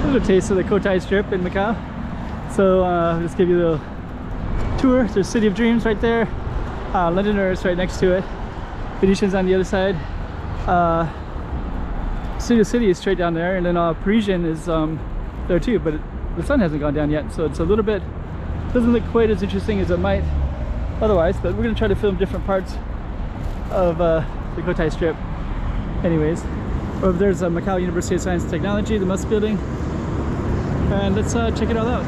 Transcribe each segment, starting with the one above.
A little taste of the Cotai Strip in Macau. So just give you a little tour. There's City of Dreams right there. Londoners right next to it. Venetian's on the other side. City is straight down there, and then Parisian is there too, but the sun hasn't gone down yet, so it's a little bit, doesn't look quite as interesting as it might otherwise, but we're going to try to film different parts of the Cotai Strip anyways. Over there's Macau University of Science and Technology, the Musk building, and let's check it all out.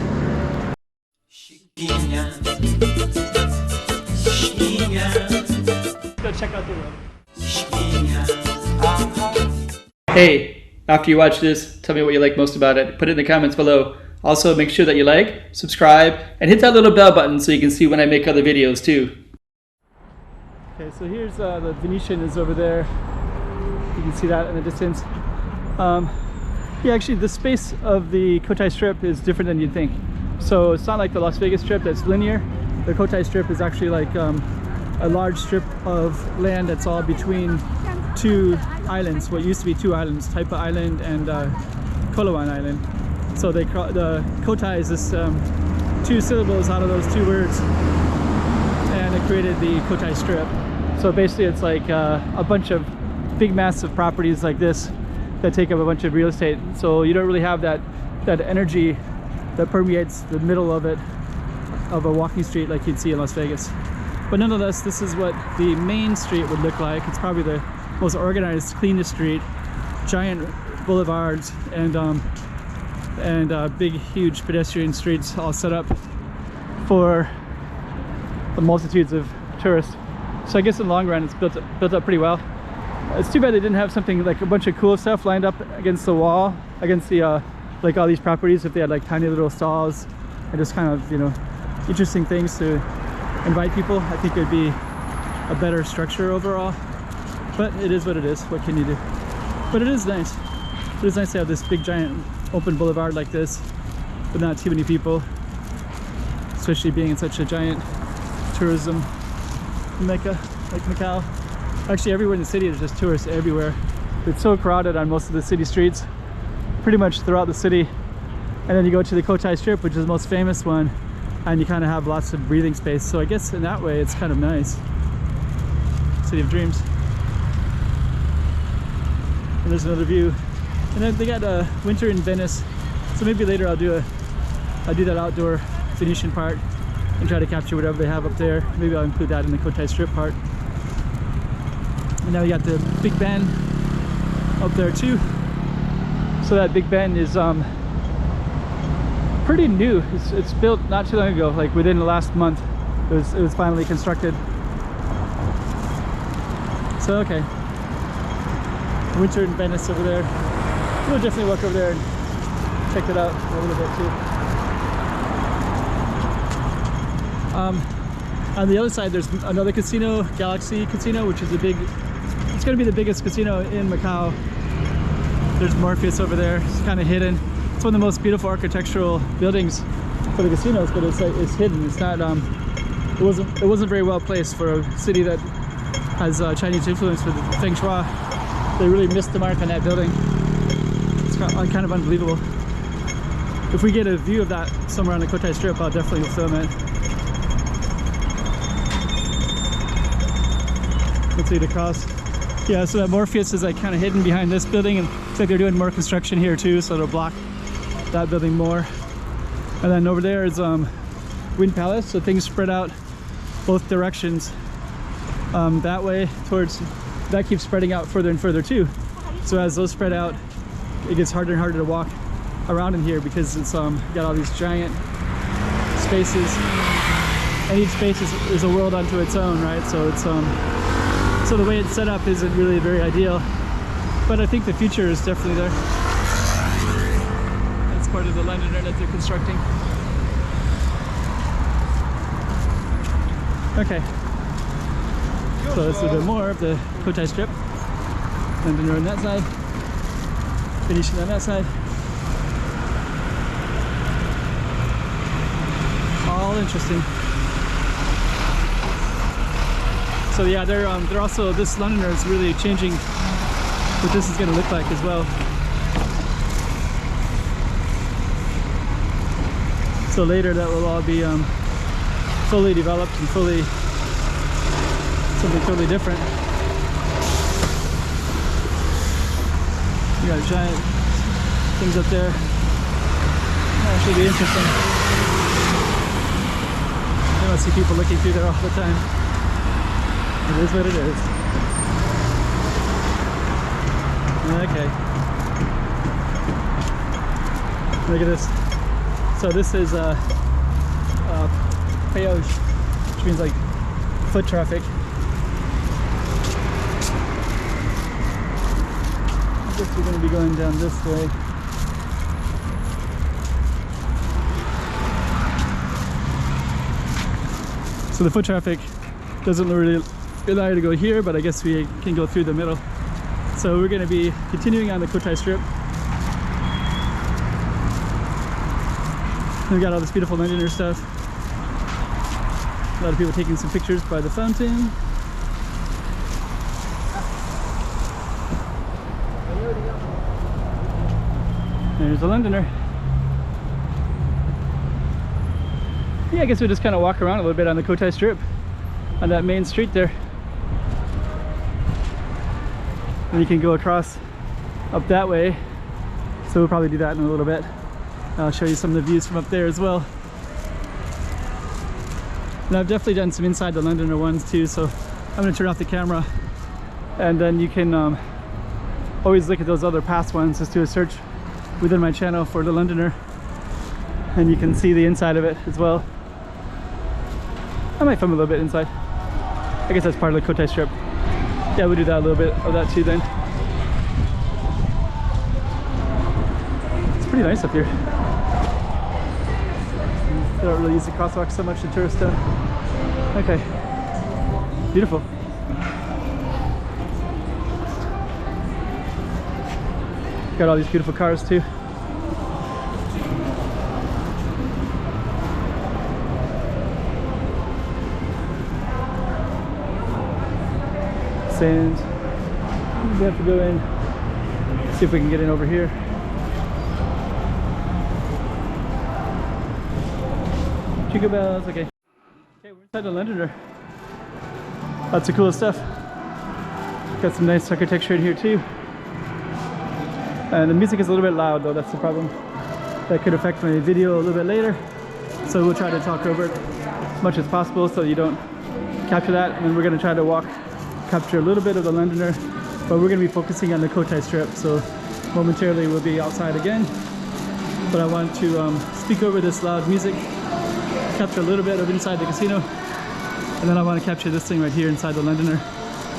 Go check out the room. Hey, after you watch this, tell me what you like most about it. Put it in the comments below. Also, make sure that you like, subscribe, and hit that little bell button so you can see when I make other videos too. Okay, so here's the Venetian is over there. You can see that in the distance. Yeah, actually the space of the Cotai Strip is different than you'd think. So it's not like the Las Vegas Strip that's linear. The Cotai Strip is actually like a large strip of land that's all between two islands, what used to be two islands, Taipa Island and Koloan Island. So the Cotai is this two syllables out of those two words, and it created the Cotai Strip. So basically it's like a bunch of big massive properties like this that take up a bunch of real estate. So you don't really have that energy that permeates the middle of it, of a walking street like you'd see in Las Vegas. But nonetheless, this is what the main street would look like. It's probably the most organized, cleanest street. Giant boulevards and big, huge pedestrian streets all set up for the multitudes of tourists. So I guess in the long run, it's built up pretty well. It's too bad they didn't have something like a bunch of cool stuff lined up against the wall, against the like all these properties. If they had like tiny little stalls and just kind of, you know, interesting things to invite people, I think it would be a better structure overall. But it is what it is. What can you do? But it is nice. It is nice to have this big giant open boulevard like this with not too many people, especially being in such a giant tourism mecca like Macau. Actually, everywhere in the city there's just tourists everywhere. It's so crowded on most of the city streets, pretty much throughout the city. And then you go to the Cotai Strip, which is the most famous one, and you kind of have lots of breathing space. So I guess in that way it's kind of nice. City of Dreams. And there's another view. And then they got winter in Venice. So maybe later I'll do that outdoor Venetian part and try to capture whatever they have up there. Maybe I'll include that in the Cotai Strip part. And now we got the Big Ben up there too. So that Big Ben is pretty new. It's built not too long ago, like within the last month. It was finally constructed. So okay, winter in Venice over there. We'll definitely walk over there and check it out a little bit too. On the other side, there's another casino, Galaxy Casino, which is it's going to be the biggest casino in Macau. There's Morpheus over there. It's kind of hidden. It's one of the most beautiful architectural buildings for the casinos, but it's hidden. It's not. It wasn't very well placed for a city that has Chinese influence with Feng Shui. They really missed the mark on that building. It's kind of unbelievable. If we get a view of that somewhere on the Cotai Strip, I'll definitely film it. Let's see the cross. Yeah, so that Morpheus is like kind of hidden behind this building, and it's like they're doing more construction here too, so it'll block that building more. And then over there is Wind Palace, so things spread out both directions. That way towards, that keeps spreading out further and further too. So as those spread out, it gets harder and harder to walk around in here because it's got all these giant spaces, and each space is a world unto its own, right? So it's so the way it's set up isn't really very ideal, but I think the future is definitely there. That's part of the Londoner that they're constructing. Okay, so this is a bit more of the Cotai Strip. Londoner on that side, Venetian on that side. All interesting. So yeah, they're also, this Londoner is really changing what this is going to look like as well. So later that will all be fully developed and fully something totally different. You got giant things up there. That should be interesting. I don't see people looking through there all the time. It is what it is. Okay. Look at this. So this is peage, which means like foot traffic. I guess we're going to be going down this way. So the foot traffic doesn't really allow you to go here, but I guess we can go through the middle. So we're going to be continuing on the Cotai Strip. We've got all this beautiful Londoner stuff. A lot of people taking some pictures by the fountain. There's a Londoner. Yeah, I guess we'll just kind of walk around a little bit on the Cotai Strip, on that main street there. And you can go across up that way. So we'll probably do that in a little bit. I'll show you some of the views from up there as well. And I've definitely done some inside the Londoner ones too, so I'm going to turn off the camera, and then you can always look at those other past ones. Just do a search within my channel for the Londoner, and you can see the inside of it as well. I might film a little bit inside. I guess that's part of the Cotai Strip. Yeah, we'll do that, a little bit of that too then. It's pretty nice up here. They don't really use the crosswalk so much, the tourist stuff. Okay, beautiful. Got all these beautiful cars too. Sand. We have to go in, see if we can get in over here. Jingle bells, okay. Okay, we're inside the Londoner. Lots of cool stuff. Got some nice architecture in here too. And the music is a little bit loud though, that's the problem. That could affect my video a little bit later. So we'll try to talk over it as much as possible so you don't capture that. And then we're gonna try to capture a little bit of the Londoner, but we're gonna be focusing on the Cotai Strip. So momentarily we'll be outside again. But I want to speak over this loud music, capture a little bit of inside the casino, and then I want to capture this thing right here inside the Londoner.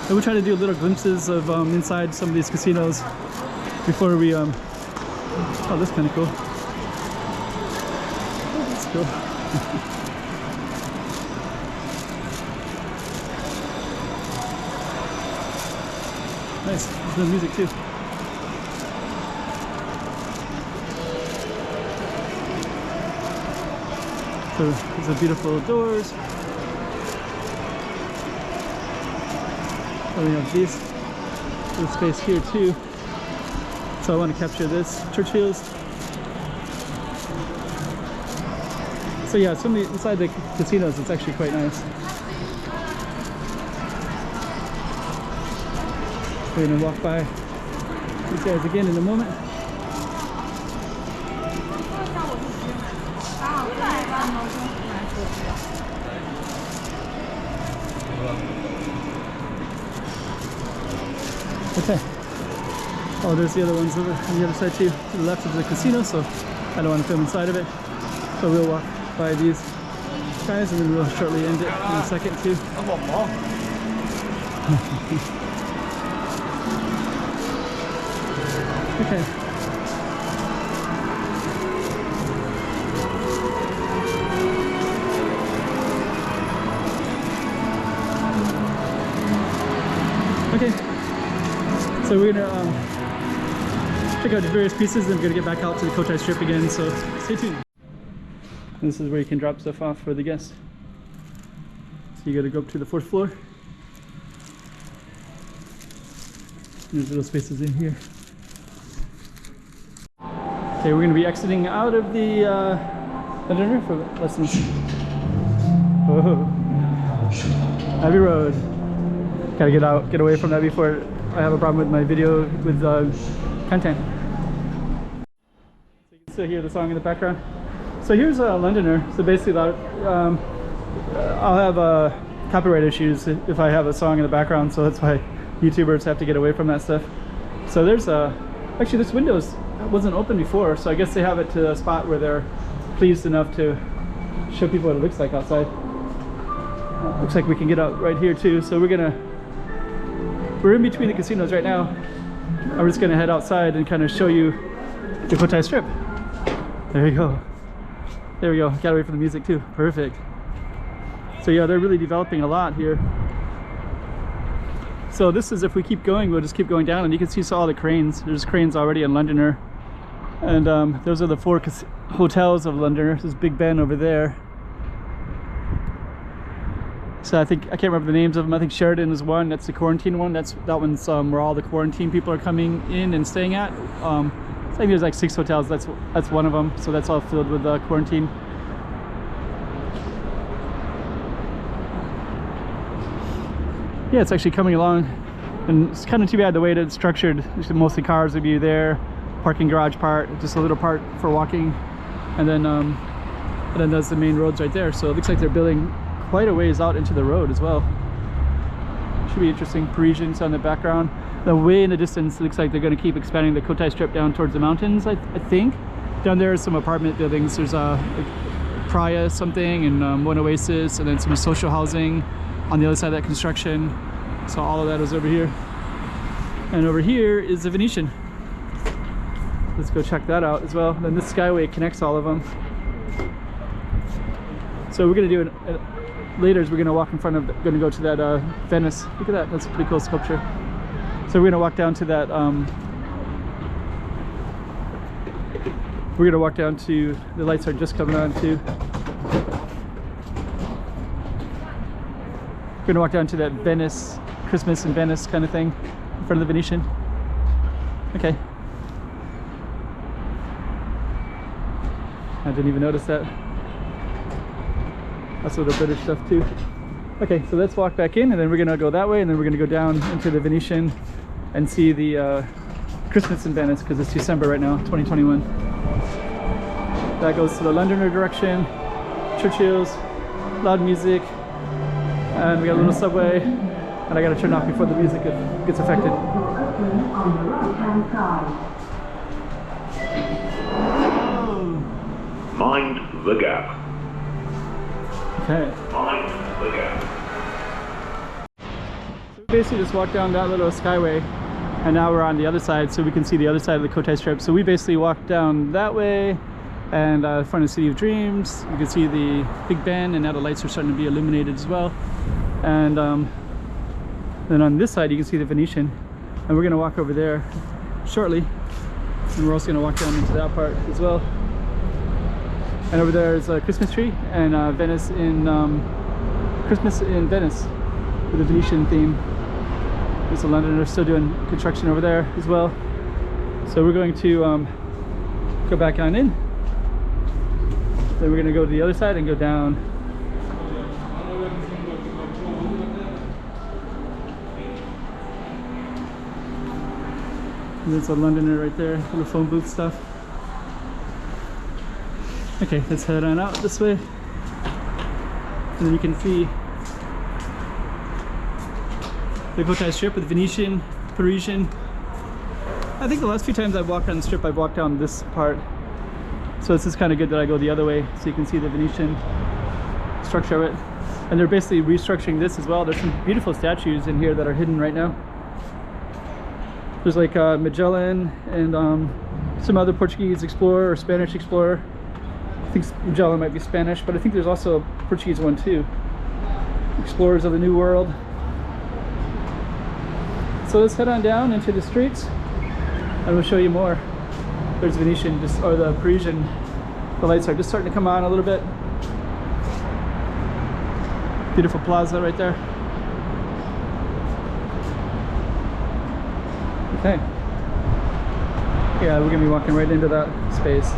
And we'll try to do little glimpses of inside some of these casinos before we oh, that's kind of cool. That's cool. Nice. There's no music too. So these are beautiful doors. And we have this space here too. So I want to capture this. Churchill's. So yeah, inside the casinos, it's actually quite nice. We're gonna walk by these guys again in a moment. Okay. Oh, there's the other ones over on the other side too, to the left of the casino, so I don't want to film inside of it. So we'll walk by these guys and then we'll shortly end it in a second too. Okay. Okay. So we're gonna check out the various pieces and we're gonna get back out to the Cotai Strip again, so stay tuned. And this is where you can drop stuff off for the guests. So you gotta go up to the 4th floor. There's little spaces in here. Okay, we're going to be exiting out of the Londoner for lessons. Whoa. Heavy road. Gotta get away from that before I have a problem with my video with content. So you can still hear the song in the background. So here's a Londoner. So basically I'll have copyright issues if I have a song in the background, so that's why YouTubers have to get away from that stuff. So there's actually this window wasn't open before, so I guess they have it to a spot where they're pleased enough to show people what it looks like outside. Looks like we can get out right here too, so we're in between the casinos right now. I'm just gonna head outside and kind of show you the Cotai Strip. There you go. There we go. Got away from the music too. Perfect. So yeah, they're really developing a lot here. So this is, if we keep going, we'll just keep going down, and you can see all the cranes. There's cranes already in Londoner, and those are the 4 hotels of Londoner. There's Big Ben over there. So I can't remember the names of them. I think Sheridan is one. That's the quarantine one. That one's where all the quarantine people are coming in and staying at. So I think there's like 6 hotels. That's one of them. So that's all filled with quarantine. Yeah, it's actually coming along, and it's kind of too bad the way that it's structured. Mostly cars would be there, parking garage part, just a little part for walking, and then there's the main roads right there. So it looks like they're building quite a ways out into the road as well. Should be interesting. Parisians on the background. The way in the distance, it looks like they're going to keep expanding the Cotai Strip down towards the mountains. I think down there is some apartment buildings. There's a Praia something, and one Oasis, and then some social housing on the other side of that construction. So all of that is over here, and over here is the Venetian. Let's go check that out as well. Then this skyway connects all of them. So we're gonna do later is we're gonna walk in front of, gonna go to that Venice. Look at that, that's a pretty cool sculpture. So we're gonna walk down to that we're gonna walk down to, the lights are just coming on too. We're gonna walk down to that Venice, Christmas in Venice kind of thing, in front of the Venetian. Okay. I didn't even notice that. That's a little British stuff too. Okay, so let's walk back in, and then we're gonna go that way, and then we're gonna go down into the Venetian and see the Christmas in Venice, because it's December right now, 2021. That goes to the Londoner direction, Churchill's, loud music. And we got a little subway, and I gotta turn off before the music gets affected. Mind the gap. Okay. Mind the gap. So we basically just walked down that little skyway, and now we're on the other side, so we can see the other side of the Cotai Strip. So we basically walked down that way, and in front of City of Dreams, you can see the Big Ben, and now the lights are starting to be illuminated as well. And then on this side you can see the Venetian, and we're gonna walk over there shortly, and we're also gonna walk down into that part as well. And over there is a Christmas tree, and Venice in Christmas in Venice with the Venetian theme. There's a Londoner still doing construction over there as well. So we're going to go back on in. Then we're gonna go to the other side and go down. And there's a Londoner right there, little phone booth stuff. Okay, let's head on out this way. And then you can see the Cotai Strip with Venetian, Parisian. I think the last few times I've walked on the strip, I've walked down this part. So this is kind of good that I go the other way, so you can see the Venetian structure of it. And they're basically restructuring this as well. There's some beautiful statues in here that are hidden right now. There's like Magellan and some other Portuguese explorer or Spanish explorer. I think Magellan might be Spanish, but I think there's also a Portuguese one too. Explorers of the New World. So let's head on down into the streets, and we'll show you more. There's Venetian, or the Parisian. The lights are just starting to come on a little bit. Beautiful plaza right there. Okay. Yeah, we're gonna be walking right into that space.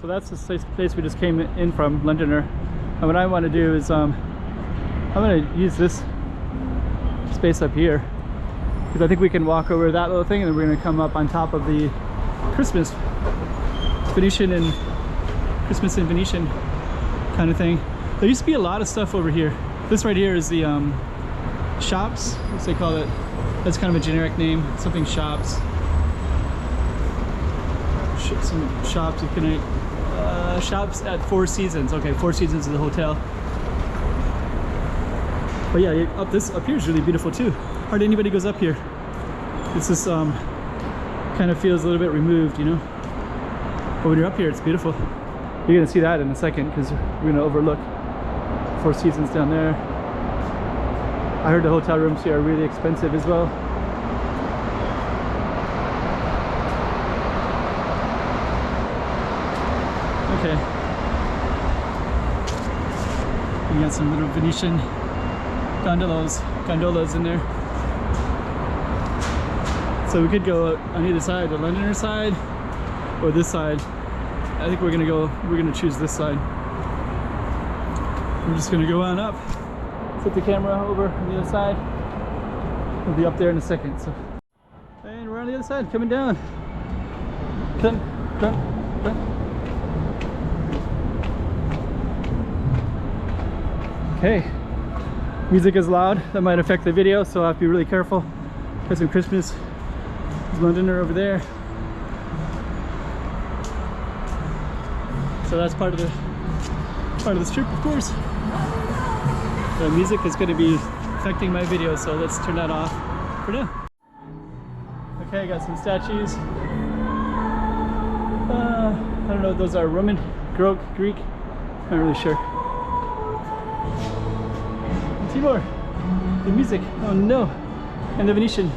So So that's the place we just came in from, Londoner. And what I want to do is I'm going to use this space up here, because I think we can walk over that little thing and then we're going to come up on top of the Christmas Venetian and Christmas in Venetian kind of thing. There used to be a lot of stuff over here. This right here is the shops, what's they call it? That's kind of a generic name, something shops. Some shops you can shops at Four Seasons. Okay, Four Seasons is the hotel. But yeah, up here is really beautiful too. Hardly anybody goes up here. It's just kind of feels a little bit removed, you know. But when you're up here, it's beautiful. You're gonna see that in a second because we're gonna overlook Four Seasons down there. I heard the hotel rooms here are really expensive as well. Okay. We got some little Venetian gondolas in there. So we could go on either side, the Londoner side or this side. I think we're gonna choose this side. We're just gonna go on up, flip the camera over on the other side. We'll be up there in a second. So, and we're on the other side, coming down. Dun, dun, dun. Okay, music is loud. That might affect the video, so I'll have to be really careful. Got some Christmas. There's Londoner over there. So that's part of the strip, of course. The music is going to be affecting my video, so let's turn that off for now. Okay, I got some statues. I don't know if those are Roman, Greek. Not really sure. Timor, the music. Oh no, and the Venetian.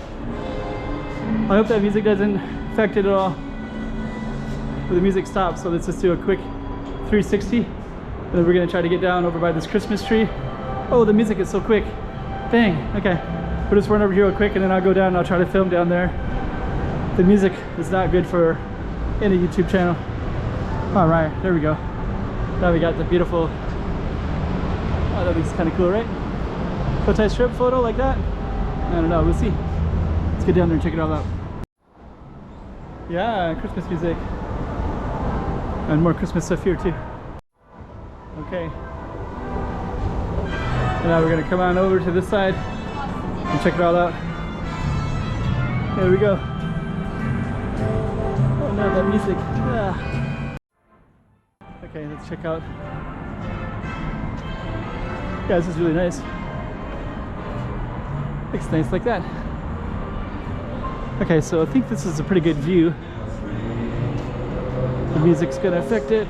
I hope that music doesn't affect it at all. But the music stops, so let's just do a quick 360, and then we're gonna try to get down over by this Christmas tree. Oh, the music is so quick. Dang. Okay, we'll just run over here real quick, and then I'll go down and I'll try to film down there. The music is not good for any YouTube channel. All right, there we go. Now we got the beautiful. Oh, that looks kind of cool, right? Cotai Strip photo like that? I don't know, we'll see. Let's get down there and check it all out. Yeah, Christmas music. And more Christmas stuff here too. Okay. And now we're gonna come on over to this side and check it all out. There we go. Oh no, that music. Ah. Okay, let's check out. Yeah, this is really nice. Looks nice like that. Okay, so I think this is a pretty good view. The music's gonna affect it.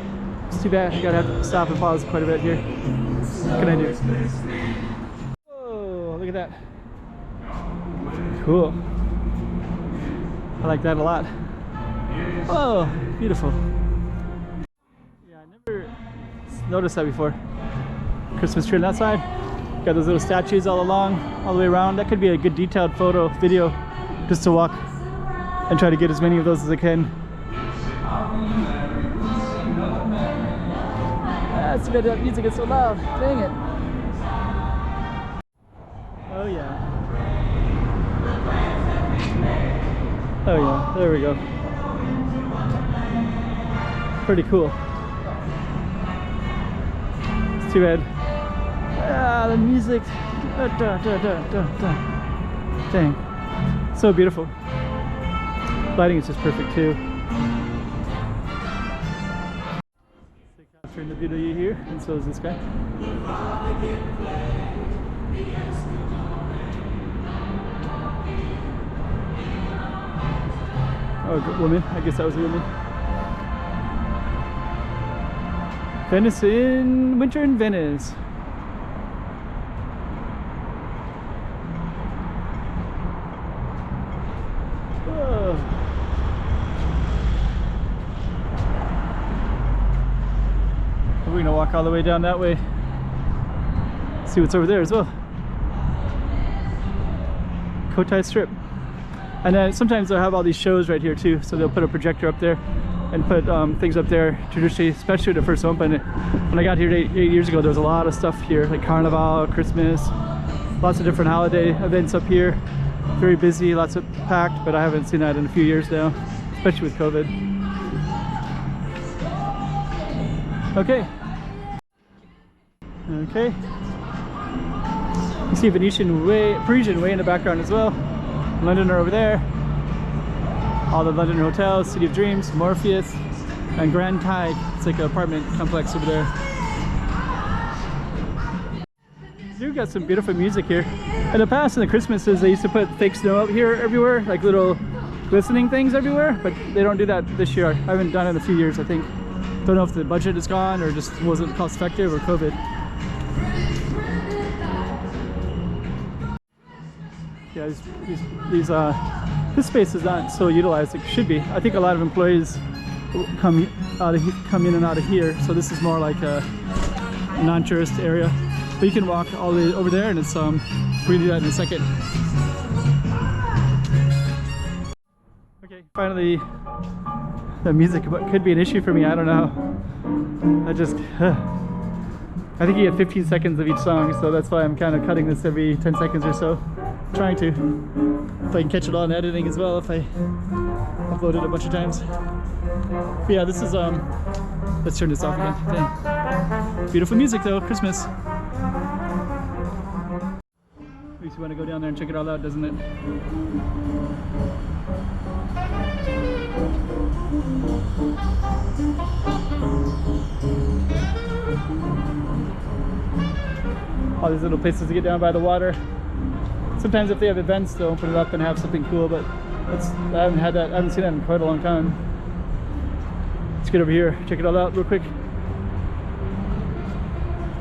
It's too bad. I gotta have to stop and pause quite a bit here. What can I do? Oh, look at that. Cool. I like that a lot. Oh, beautiful. Yeah, I never noticed that before. Christmas tree on that side. Got those little statues all along, all the way around. That could be a good detailed video, just to walk and try to get as many of those as I can. That's too bad that music is so loud. Dang it. Oh yeah. Oh yeah, there we go. Pretty cool. It's too bad. Ah, the music. Dang. So beautiful. Lighting is just perfect too. Turn the video here, and so is this guy. Oh, good woman. I guess that was a woman. Venice in winter in Venice. We're gonna walk all the way down that way. See what's over there as well. Cotai Strip. And then sometimes they'll have all these shows right here too. So they'll put a projector up there and put things up there traditionally, especially when it first opened. When I got here 8 years ago, there was a lot of stuff here, like Carnival, Christmas, lots of different holiday events up here. Very busy, lots of packed, but I haven't seen that in a few years now, especially with COVID. Okay. Okay. You see Venetian way, Parisian way in the background as well. Londoner over there. All the London hotels, City of Dreams, Morpheus, and Grand Tide. It's like an apartment complex over there. You've got some beautiful music here. In the past, in the Christmases, they used to put fake snow out here everywhere, like little glistening things everywhere, but they don't do that this year. I haven't done it in a few years, I think. Don't know if the budget is gone or just wasn't cost effective or COVID. Yeah, this space is not so utilized like it should be. I think a lot of employees come in and out of here, so this is more like a non-tourist area. But you can walk all the way over there, and it's we're gonna do that in a second. Okay, finally, the music could be an issue for me. I don't know. I think you get 15 seconds of each song, so that's why I'm kind of cutting this every 10 seconds or so. Trying to, if I can catch it all in editing as well, if I upload it a bunch of times. But yeah, this is let's turn this off again. Dang. Beautiful music though, Christmas. Makes you want to go down there and check it all out, doesn't it? All these little places to get down by the water. Sometimes if they have events, they'll open it up and have something cool, but I haven't had that. I haven't seen that in quite a long time. Let's get over here, check it all out real quick.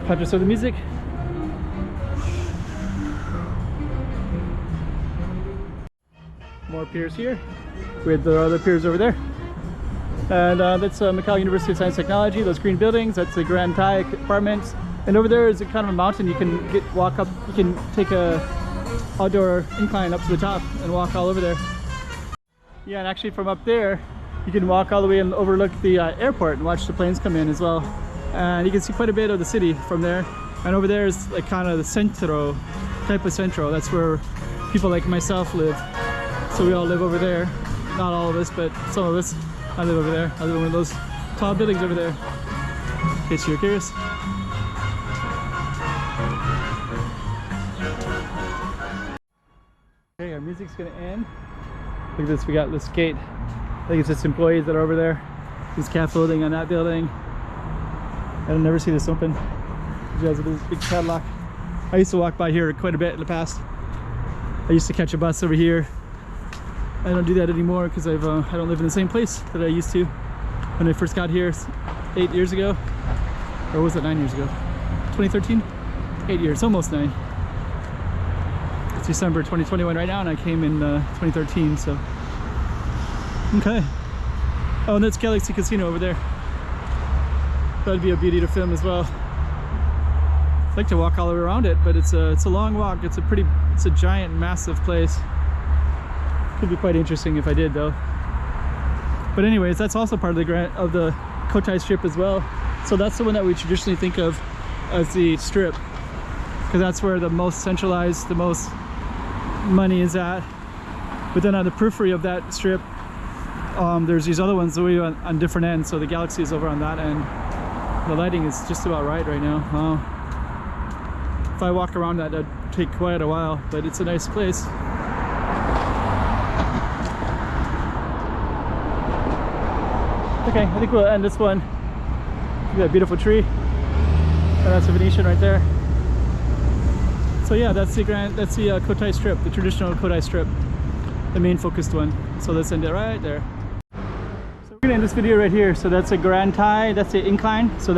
Conscious of the music. More piers here, with the other piers over there. And that's Macau University of Science and Technology, those green buildings. That's the Grand Thai apartments. And over there is a kind of a mountain. You can walk up, you can take a outdoor incline up to the top and walk all over there. Yeah, and actually from up there, you can walk all the way and overlook the airport and watch the planes come in as well. And you can see quite a bit of the city from there. And over there is like kind of the centro, Taipa Centro. That's where people like myself live. So we all live over there. Not all of us, but some of us. I live over there. I live in one of those tall buildings over there, in case you're curious. Okay, our music's gonna end. Look at this, we got this gate. I think it's just employees that are over there. There's cat loading on that building. I'll never see this open. It has a big padlock. I used to walk by here quite a bit in the past. I used to catch a bus over here. I don't do that anymore because I don't live in the same place that I used to when I first got here 8 years ago. Or was it 9 years ago? 2013? 8 years, almost 9. It's December 2021 right now, and I came in 2013, so. Okay. Oh, and that's Galaxy Casino over there. That'd be a beauty to film as well. I'd like to walk all the way around it, but it's a long walk. It's a giant, massive place. Could be quite interesting if I did though. But anyways, that's also part of the Cotai Strip as well. So that's the one that we traditionally think of as the strip, because that's where the most centralized, the most money is at. But then on the periphery of that strip, there's these other ones way on different ends. So the Galaxy is over on that end. The lighting is just about right now. Wow. If I walk around that'd take quite a while, but it's a nice place. Okay, I think we'll end this one. Look at that beautiful tree. And that's a Venetian right there. So yeah, that's the Cotai Strip, the traditional Cotai Strip, the main focused one. So let's end it right there. So we're gonna end this video right here. So that's a Grand Thai, that's the incline. So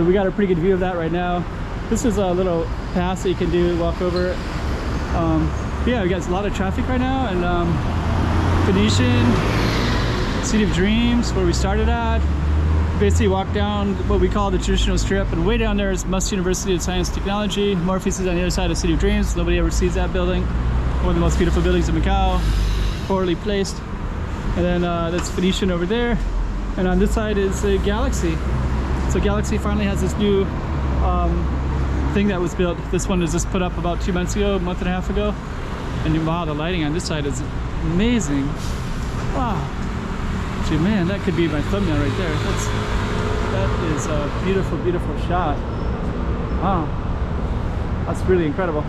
we got a pretty good view of that right now. This is a little pass that you can do, walk over it. Yeah, we got a lot of traffic right now, and Venetian, City of Dreams, where we started at. Basically walk down what we call the traditional strip, and way down there is Macau University of Science and Technology. Morpheus is on the other side of City of Dreams. Nobody ever sees that building. One of the most beautiful buildings in Macau, poorly placed. And then that's Venetian over there. And on this side is a Galaxy. So Galaxy finally has this new thing that was built. This one was just put up about 2 months ago, a month and a half ago. And wow, the lighting on this side is amazing. Wow. Gee, man, that could be my thumbnail right there. That is a beautiful, beautiful shot. Wow. That's really incredible.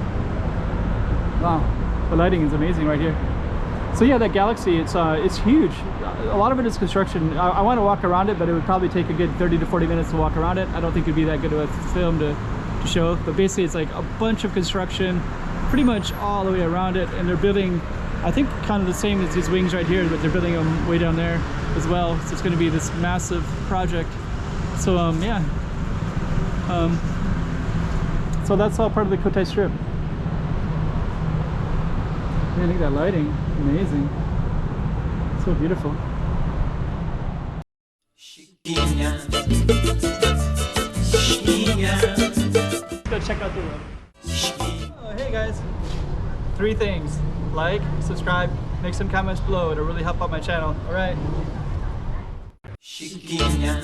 Wow. The lighting is amazing right here. So yeah, that Galaxy, it's huge. A lot of it is construction. I want to walk around it, but it would probably take a good 30 to 40 minutes to walk around it. I don't think it'd be that good of a film to show. But basically, it's like a bunch of construction, pretty much all the way around it. And they're building, I think, kind of the same as these wings right here, but they're building them way down there as well. So it's going to be this massive project. So yeah. So that's all part of the Cotai Strip. Man, look at that lighting. Amazing. So beautiful. Let's go check out the room. Oh, hey guys. 3 things. Like, subscribe, make some comments below. It'll really help out my channel. Alright. Chiquinha.